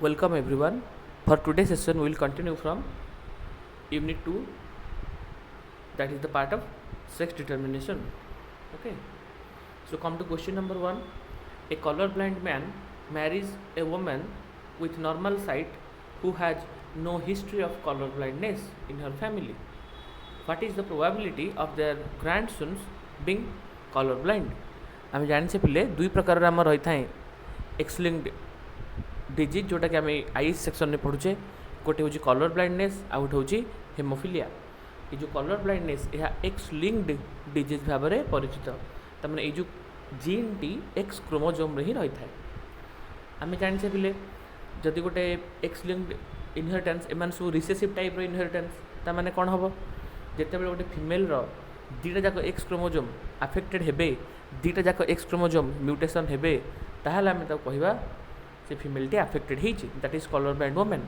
Welcome everyone. For today's session, we will continue from Unit 2, that is the part of sex determination. Okay. So come to question number 1. A colorblind man marries a woman with normal sight who has no history of colorblindness in her family. What is the probability of their grandsons being colorblind? आम जाने पिले दुई प्रकार आम रही था x linked disease जोटा कि आम आईएस सेक्शन में पढ़ुचे गोटे हूँ कलर ब्लाइंडनेस आउ गोटे हूँ हेमोफिलिया। ये जो कलर ब्लाइंडनेस यह एक्स लिंक्ड डिजीज भाव में परिचित तमें ये जो जीन टी एक्स क्रोमोजोम ही रही है। आम जाने पिले जदि गोटे एक्स लिंक्ड इनहेरिटेंस एम सब रिसेसिव टाइप इनहेरिटेंस ताने कौन हम जिते गोटे फिमेल दीटा जाक एक्स क्रोमोजोम आफेक्टेड हेबे दीटा जाक एक्स क्रोमोजोम म्यूटेशन हेबे ताहले आमे ताको कहिबा से फीमेल टी affected hitch that is colour blind women.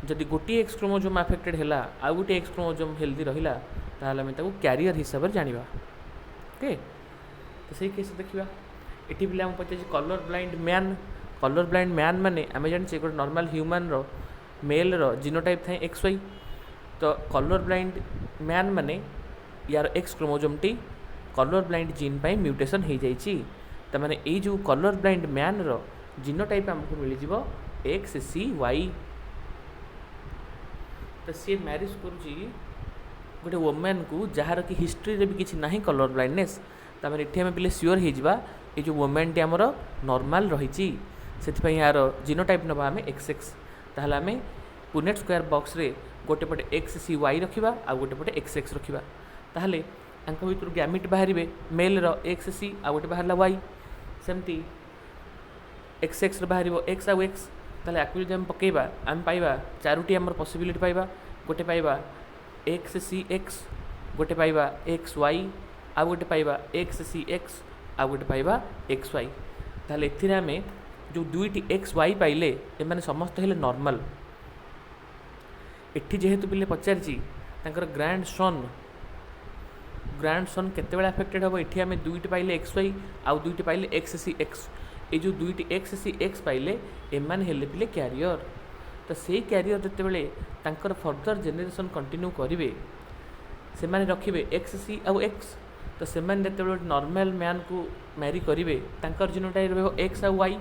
जदि गोटे एक्स क्रोमोजोम आफेक्टेड हैला आ गोटे एक्स क्रोमोजोम हेल्दी रहिला ताहले आमे ताको कैरियर हिसाब से जानिबा। ओके तो सही केस देखिबा एटी बिले हम पचे कलर ब्लाइंड मैन माने आमे जानि गोटे नॉर्मल ह्यूमन रो मेल रो जीनोटाइप थाए एक्स वाई। तो कलर ब्लाइंड मैन माने यार एक्स क्रोमोजोम टी कलर ब्लाइंड जीन पाई म्यूटेशन हो जाइए तो माने ये जो कलर ब्लाइंड मैन रो जीनोटाइप आमको मिल जाव एक्स सी वाई। तो सी मैरिज करुँची गोटे वुमेन को जार कि हिस्ट्री रे भी किसी ना कलर ब्लाइंडनेस तमें ये आम पे सियोर हो जो वुमेन टी आमर नॉर्मल रही से यार जीनोटाइप नवा आम एक्स एक्स ताहले आम पुनेट स्क्वायर बॉक्स रे गोटे पटे एक्स सी वाई रखा आ गोटे पटे एक्स एक्स रखा ताहले भर गैमिट बाहर मेल रो एक्स सी आ गोटे बाहर वाई सेमती एक्स एक्स बाहर एक्स आउ एक्स ताहले आकु जब आम पकेबा आम पाइबा चारोटी आमर पॉसिबिलिटी पाइबा गोटे पाइबा एक्स सी एक्स गोटे पाइबा एक्स वाई आ गोटे पाइबा एक्स सी एक्स आ गोटे पाइबा एक्स वाई। ताहले एथिरे आमे जो दुईटी एक्स वाई पाइले एमाने समस्त हेले नॉर्मल। एठी जेहेतु पिले पचारि ग्रांड सन केते बेला अफेक्टेड हम एठी आमे दुईटी पाइले एक्स वाई आउ दुईटी पाइले एक्स सी एक्स ये जो दुईटी एक्स सी एक्स पाइले एमान हेले पिले कैरियर। तो से कैरियर जिते बेले तांकर फर्दर जेनेरेशन कंटिन्यू करेंगे से माने रखिबे एक्स सी आउ एक्स तो से माने जिते बेले नॉर्मल मैन को मैरी करेंगे तांकर जीनोटाइप रहिबो एक्स आउ वाई।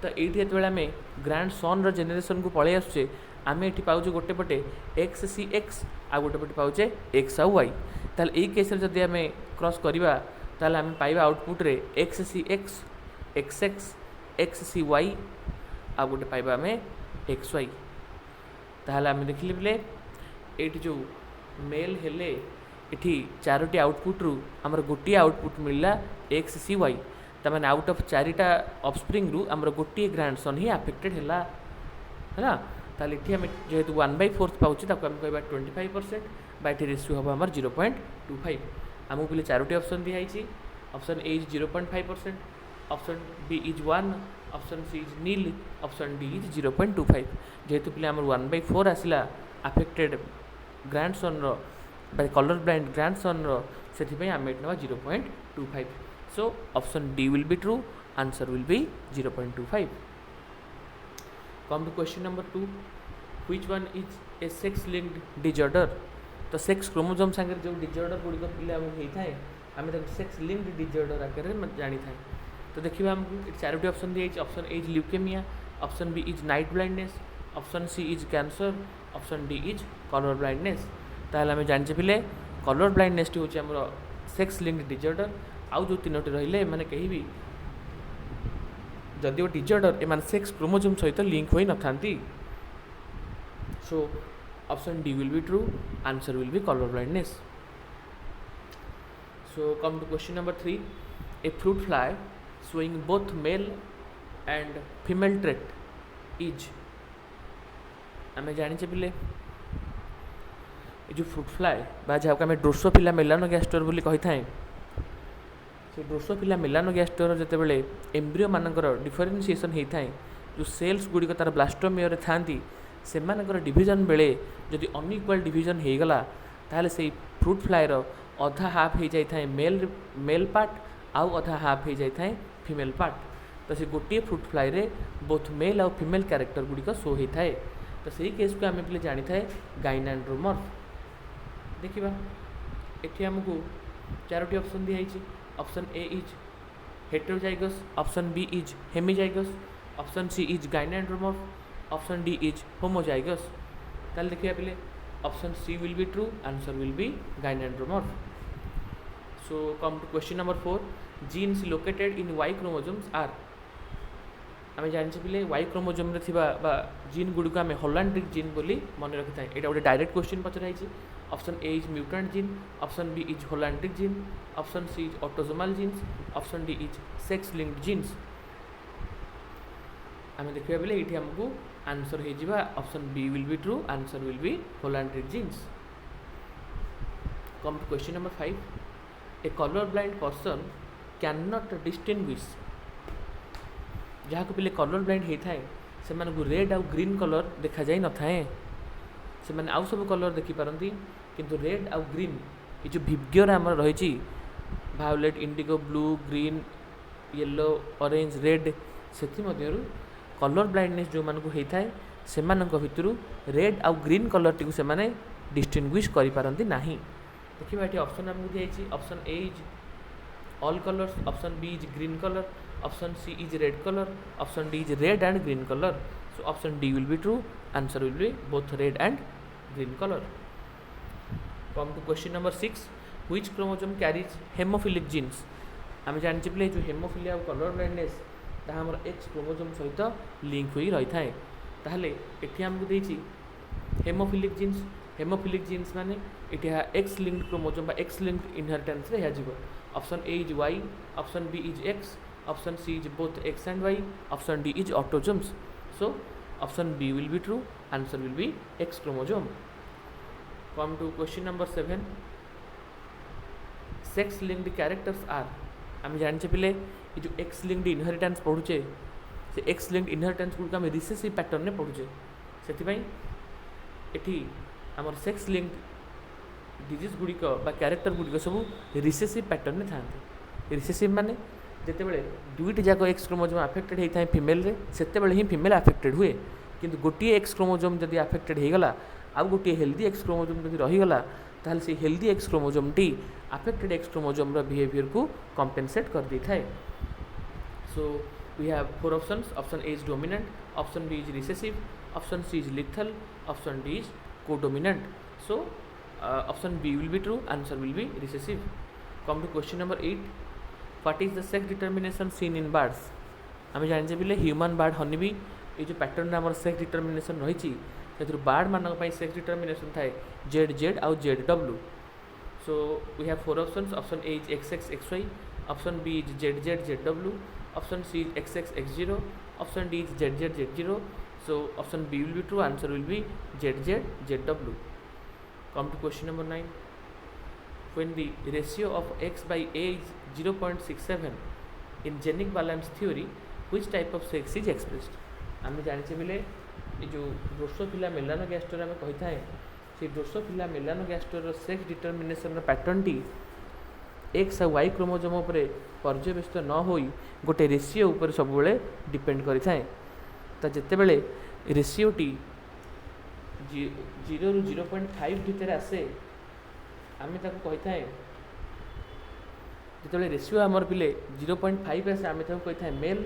तो ये जिते आमे ग्रांड सन रो जेनेरेशन को पळे आसुचे आम ये पाचे गोटे पटे एक्स सी एक्स आ गोटे पटे पाचे एक्स आउ वाई। ताल ये केस जदि आम क्रॉस करवा ताल आम पाइबा आउटपुट रे एक्स सी x X X x C Y आ गोटे पाइबा आम एक्स वाई। ताहले आम देखिले बोले ये जो मेल हेले इठी चारोटी आउटपुट रु आमर गोटे आउटपुट मिलला एक्स सी वाई तमाने आउट ऑफ चारिटा ऑफस्प्रिंग रु आमर गोटे ग्रांडसन ही अफेक्टेड हैला है। ताहले इठी आम जेहेतु 1/4 पाउचे ताको आम कहबा 25% बाइटी रेशियो हम आमर 0.25। आमको पहले चारोटी ऑप्शन दिखाई option A is 0.5%, option B is 1, option C is nil, option D is 0.25। जेहेतु पिले आमर 1/4 आसला अफेक्टेड ग्रांडसन रो कलर ब्लाइंड ग्रांडसन रो से आम ना 0.25। So option D will be true, answer will be 0.25। Come to question number 2, which one is a sex linked disorder. तो सेक्स क्रोमोजोम सांगे जो डिजॉर्डर गुड़िक पिले आमको होता है आम सेक्स लिंक्ड डिजॉर्डर आकार जानी था। तो देखिए आमको चारोटी ऑप्शन दी option A is leukaemia, option B is night blindness, option C is cancer, option D is colour blindness. ताहले आम जाने पिले कलर ब्लाइंडनेस टी हूँ आमर सेक्स लिंक्ड डिजॉर्डर आउ जो तीनोटी रहिले माने कहीं भी जदि वो डिजॉर्डर एमान सेक्स क्रोमोजोम सहित लिंक होई न थांती। So option D will be true, answer will be colour blindness. So come to question number 3, a fruit fly showing both male and female trait is आम जाने पिले जो फ्रूट फ्लाई बा जहाँ आम ड्रोसोफिला मेलानोगास्टर बोली कही थाए से ड्रोसोफिला मेलानोगास्टर जिते बड़े एम्ब्रियो मानकर डिफरेन्सीएसन होता है जो सेल्स गुड़िक तार ब्लास्टोमियर था से डिविजन बेले जदि अनइक्वाल डिविजन हो गला ताहले से फ्रूट फ्लायर अधा हाफ हो जाए मेल पार्ट आउ अधा हाफ हो जाए फीमेल पार्ट। तो से गोटे फ्रुट फ्लाई रे बोथ मेल आउ फीमेल क्यारेक्टर गुड़िक शो होता है। तो सही केस को आम पे जानी थाए गाइनाड्रोमर्फ। देखा ये आमको 4टी ऑप्शन दिखाई। Option A is heterozygous, option B is hemizygous, option C is gynandromorph, option D is homozygous. ताल देखिए पे option C will be true, answer will be gynandromorph. So come to question number 4, genes located in Y chromosomes are. आम जाने पे Y chromosome रे थिबा gene गुड़िक आम हॉलैंड्रिक gene बोली मन रखी था। यहाँ गोटे डायरेक्ट क्वेश्चन पचराई। Option A is mutant gene, option B is holandric gene, option C is autosomal genes, option D is sex linked genes. आम देखा बेले ये आमको आंसर हो option B will be true, answer will be holandric genes. Come to question number 5, a colour blind person can not distinguish. जहाँ को पे colour blind होता है से रेड आउ ग्रीन कलर देखा जाए न थाए। से मैंने आउ सब कलर देखिपारती किंतु रेड आउ ग्रीन ये जो विज्ञर आम रही violet, indigo, blue, green, yellow, orange, red से कलर ब्लाइंडनेस जो मानक होता है से भितर रेड आउ ग्रीन कलर टी से डिस्टिंग्विश करिपारंती नाही। देखिए ये ऑप्शन आमको दिखाई। Option A is all colours, option B is green colour, option C is red colour, option D is red and green colour. So option D will be true, answer will be both red and green colour. Come to question number 6, which chromosome carries haemophilic genes. आम जानी पे जो haemophilia और colour blindness ताहा हमर x chromosome सहित link हो रही थाए। ताहले एठी हमको देछि हेमोफिलिक जीन्स। हेमोफिलिक जीन्स माने एठी एक्स लिंक्ड क्रोमोसोम बा एक्स लिंक्ड इनहेरिटेंस रे हेजिबो। Option A is Y, option B is X, option C is both X and Y, option D is autosomes. So option B will be true, answer will be X chromosome. Come to question number 7, sex linked characters are. आम जाने पे ये जो x linked inheritance पढ़ुचे से x linked inheritance गुड़िक आम recessive pattern में पढ़ुचे से eighty आमर सेक्स लिंक्ड डिजीज गुड़िक बा कैरेक्टर गुड़िक सब रिसेसिव पैटर्न में था। रिसेसिव माने जितेबाला दुईट जाक एक्स क्रोमोसोम आफेक्टेड होता है फिमेल रे सेतेबेले ही फिमेल आफेक्टेड हुए। किंतु गोटे एक्स क्रोमोसोम जब आफेक्टेड होगला आउ गोटे हेल्दी एक्स क्रोमोसोम जब रहीगला ताहले से हेल्दी एक्स क्रोमोसोम टी आफेक्टेड एक्स क्रोमोसोम बिहेवियर को कॉम्पेनसेट कर दी थाए। So we have 4 options. Option A is dominant, option B is recessive, option C is lethal, option D is codominant. So option B will be true, answer will be recessive. Come to question number 8, what is the sex determination seen in birds. आम जाने पे human bird Honey ये जो pattern आम sex determination रही bird मान sex determination थाए Z Z आउ Z W. So we have 4 options. Option A is X X X Y, option B is Z Z Z W, option C is X X X zero, option D is Z Z Z zero. So option B will be true, answer will be Z Z Z W. Come to question number 9, when the ratio of x by a is 0.67 in genic balance theory, which type of sex is expressed। आम जाने बेले ये जो Drosophila melanogaster आम कही था से Drosophila melanogaster sex determination pattern T x और वाई क्रोमोसोम उपर पर्यवेक्षित न हो गोटे रेसीओ उपर सब डिपेंड करें। तो जितेबले रेसीओ टी 0 ରୁ 0.5 भितर आसे आम कही था जिते रेसीओ आमर पिले 0.5 आसे आम कही था मेल,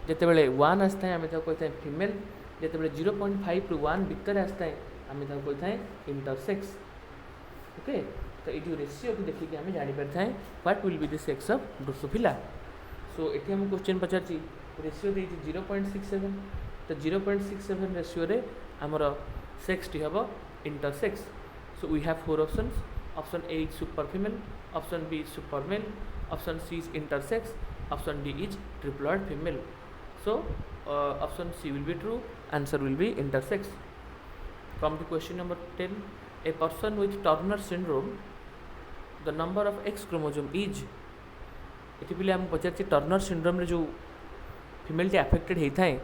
जितेबले 1 आसता है आम कही था फीमेल, जितेबले 0.5 ରୁ 1 भितर आसता है आम कही था इंटरसेक्स। ओके, तो ये रेसीओ को देखिए आम जापर था what will be the sex of Drosophila. So ये आम क्वेश्चन पचार रेसीओ दे 0.67, तो 0.67 रेसीओ रे आमर सेक्स टी हम intersex. So we have 4 options. Option A is super female, option B is super male, option C is intersex, option D is triploid female. So option C will be true, answer will be intersex. Come to question number 10, a person with Turner syndrome the number of X chromosome is. ये पे आम पचार Turner syndrome जो female टी affected होता है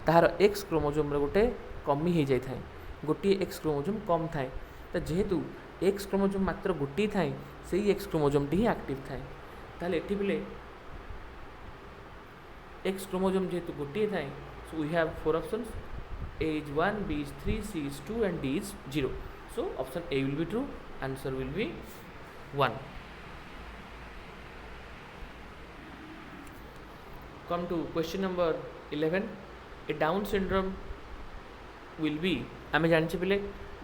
तार x chromosome गोटे कमी हो जाए, गोटे एक्स क्रोमोसोम कम थाए। तो जेहेतु एक्स क्रोमोसोम मात्र गोटे थाए से एक्स क्रोमोसोम टी ही एक्टिव थाए, ताहले एठी बेले एक्स क्रोमोजोम जेहेतु गोटे थाए so we have 4 options A is 1, B is 3, C is 2 and D is 0. So option A will be true, answer will be 1. Come to question number 11. A Down syndrome will be आमे जानिछे पिले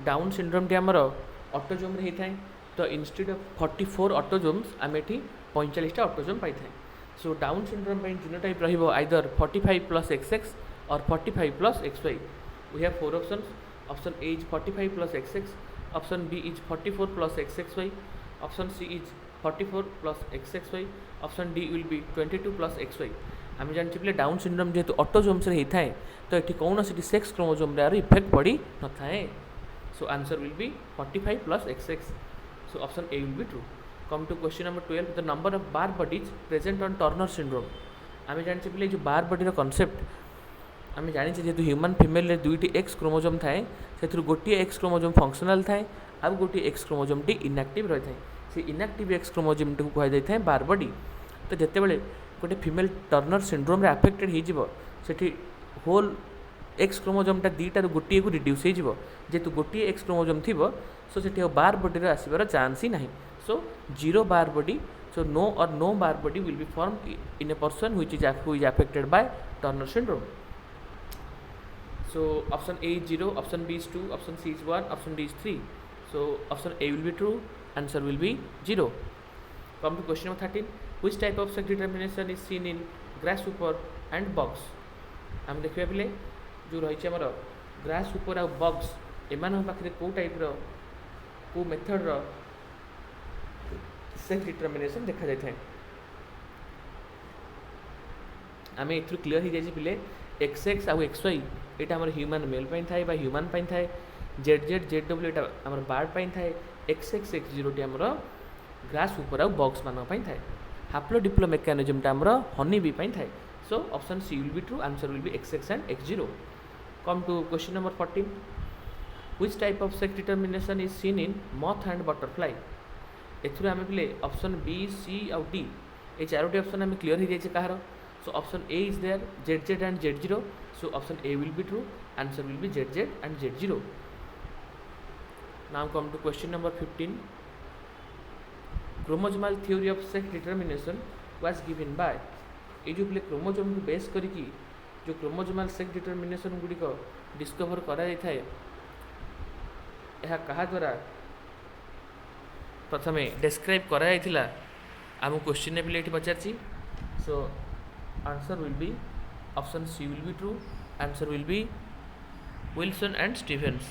down syndrome T हमर autosome रे हेथाय तो instead of 44 autosomes आमे एठी 45 टा autosome पाई थाय so down syndrome पे जीनोटाइप रहिबो आइदर 45 प्लस XX और 45 plus XY we have 4 options option A is 45 plus XX option B is 44 plus XXY option C is 44 plus XXY option D will be 22 plus XY आम जानते पे down syndrome जेहेतु autosomes रे होता है तो ये कौन सी सेक्स क्रोमोजोम रे इफेक्ट पड़ी न थाए so answer will be 45 plus XX so option A will be true come to question number 12 the number of bar bodies present on Turner syndrome आम जानते पे जो बार बॉडी कॉन्सेप्ट आम जानी जेहतु ह्यूमन फिमेल रे दुईटी एक्स क्रोमोजोम थाए से गोटे एक्स क्रोमोजोम फंक्शनल थाए आउ गोटे एक्स क्रोमोजोम टी इनएक्टिव रही है से इनएक्टिव एक्स क्रोमोजोम टी कह जाए बार बॉडी तो जितेबाला गोटे फिमेल टर्नर सिंड्रोम रे अफेक्टेड होती होल एक्स क्रोमोजोमटा दुईटा गोटे को रिड्यूस हो जेहेतु गोटे एक्स क्रोमोजोम थी सो से बार बॉडी आसबार चांस ही ना so zero bar body so no bar body will be form in a person which is affected by Turner syndrome so option A is 0 option B is 2 option C is 1 option D is 3 so option A will be true answer will be 0 come to question number 13 which type of sex determination is seen in grasshopper and bugs हम देखिए पिले जो रही आमर grasshopper और bugs एमान पाखे कौ टाइप रो मेथड रो सेक्स डिटरमिनेशन देखा जाए आम ए क्लीयर हो जाए पिले XX आउ XY यहाँ आम ह्यूमन मेल थाए ह्यूमन थाए ZZ यहाँ आम बार्ड थाए XX X0 टी आम ग्रासहोपर आउ बग्स मान थाए हाप्लोडिप्लो मेकानिजमटा आम हनी बी थाए so option C will be true answer will be XX and X0 come to question number 14 which type of sex determination is seen in moth and butterfly एथुरे आम पे ऑप्शन B C आउ D ये Charoti option आम clear हो जाए कहार so option A is there ZZ and Z0 so option A will be true answer will be ZZ and Z0 now come to question number 15 chromosomal theory of sex determination was given by ये जो chromosome को base करिकी जो क्रोमोजोमाल sex determination गुड़िक discover करा जाए कहा द्वारा प्रथम डेस्क्राइब करा आम क्वेश्चन पे ये पचार सो answer will be option C will be true answer will be Wilson and Stevens